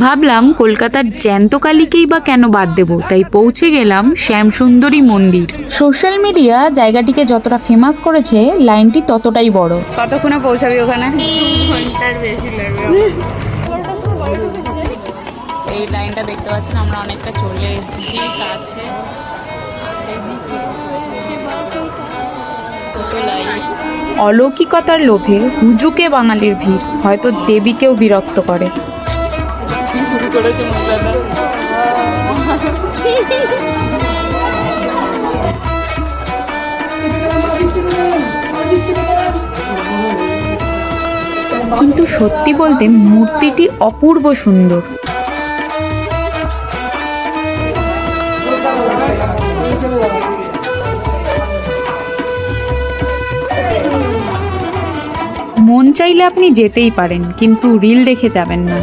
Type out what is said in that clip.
ভাবলাম কলকাতার জ্যান্ত কালীকেই বা কেন বাদ দেব, তাই পৌঁছে গেলাম শ্যামসুন্দরী মন্দির। সোশ্যাল মিডিয়া জায়গাটিকে যতটা ফেমাস করেছে, লাইনটি ততটাই বড়। কতক্ষণে পৌঁছাবি ওখানে? 2 ঘন্টার বেশি লাগবে। এই লাইনটা দেখতে পাচ্ছেন, আমরা অনেকটা চলে এসেছি কাছে। অলৌকিকতার লোভে হুজুকে বাঙালির ভিড় হয়তো দেবীকেও বিরক্ত করে। কিন্তু সত্যি বলতে মূর্তিটি অপূর্ব সুন্দর। মন চাইলে আপনি যেতেই পারেন, কিন্তু রিল দেখে যাবেন না।